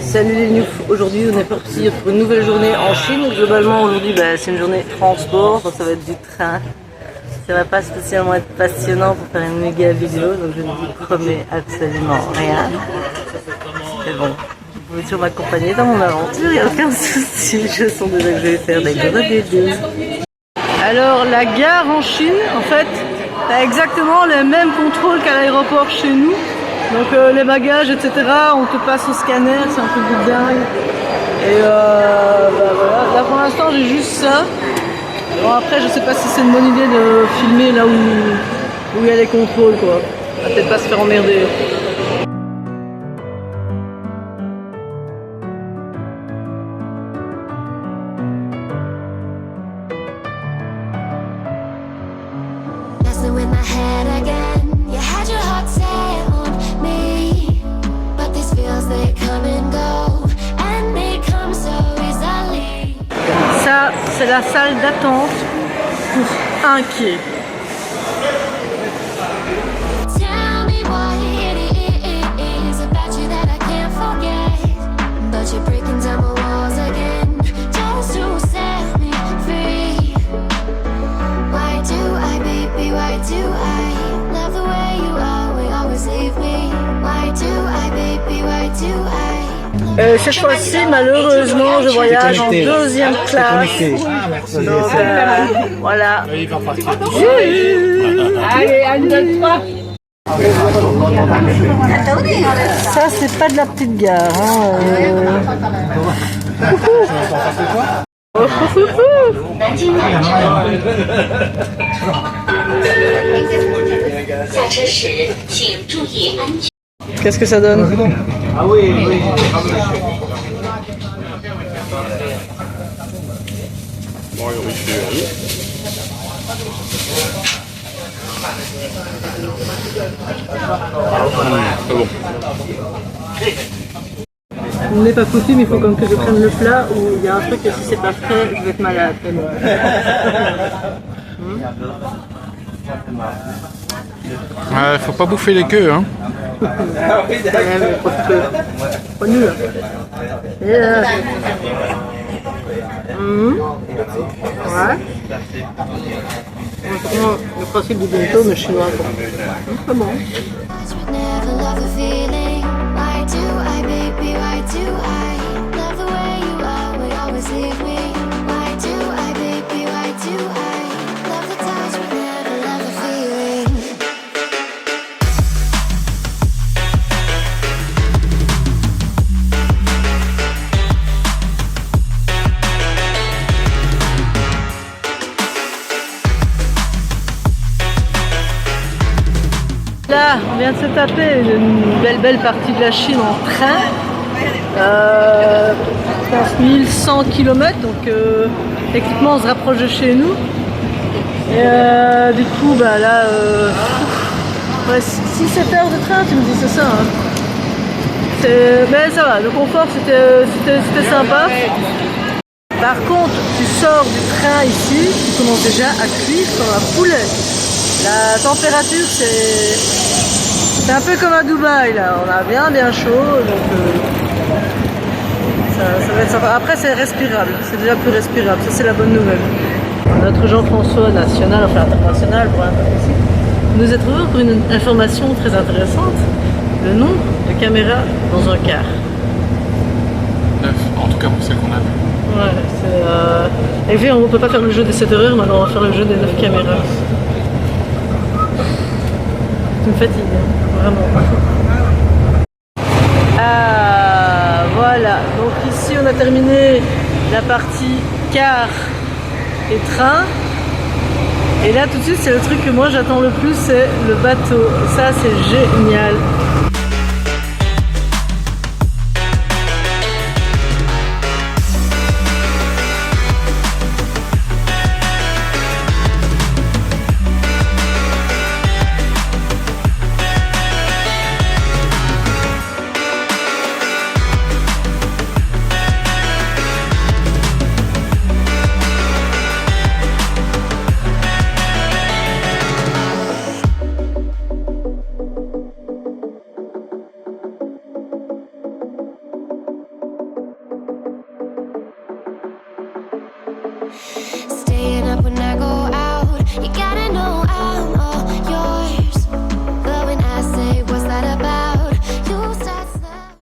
Salut les noufs, aujourd'hui on est parti pour une nouvelle journée en Chine. Globalement aujourd'hui c'est une journée transport, donc ça va être du train. Ça va pas spécialement être passionnant pour faire une méga vidéo, donc je ne vous promets absolument rien. Mais bon, vous pouvez toujours m'accompagner dans mon aventure, il n'y a aucun souci, je sens déjà que je vais faire des gros dédés. Alors la gare en Chine, en fait, a exactement le même contrôle qu'à l'aéroport chez nous. Donc les bagages, etc., on te passe au scanner, c'est un truc de dingue. Et voilà, là pour l'instant j'ai juste ça. Bon après je sais pas si c'est une bonne idée de filmer là où il y a les contrôles quoi. On va peut-être pas se faire emmerder. Ça, c'est la salle d'attente pour un quai. Cette fois-ci, malheureusement, je voyage en deuxième classe. Donc, voilà. Allez, 1, 2, 3. Ça, c'est pas de la petite gare. Qu'est-ce que ça donne? Ah oui, oui. On n'est pas foutu, mais il faut quand même que je prenne le plat où il y a un truc que si c'est pas frais, je vais être malade. Faut pas bouffer les queues, hein. Pas nul. Ouais. Le principe du bento, mais chinois. Pas bon. Là, on vient de se taper une belle partie de la Chine en train. Je pense 1100 km, donc techniquement on se rapproche de chez nous. Et du coup, là, 6-7 heures de train, tu me dis, c'est ça. Hein. Mais ça va, le confort c'était sympa. Par contre, tu sors du train ici, tu commences déjà à cuire comme un poulet. La température c'est un peu comme à Dubaï là, on a bien chaud donc ça va être sympa. Après c'est respirable, c'est déjà plus respirable, ça c'est la bonne nouvelle. Notre Jean-François national, enfin international pour ici, nous a trouvé pour une information très intéressante, le nombre de caméras dans un car. 9, en tout cas pour celle qu'on a vue. Ouais, c'est... Et puis on peut pas faire le jeu des 7 heures, maintenant on va faire le jeu des 9 caméras. Ça me fatigue, vraiment. Ah, voilà. Donc ici on a terminé la partie car et train. Et là tout de suite c'est le truc que moi j'attends le plus, c'est le bateau. Et ça c'est génial. Staying up when I go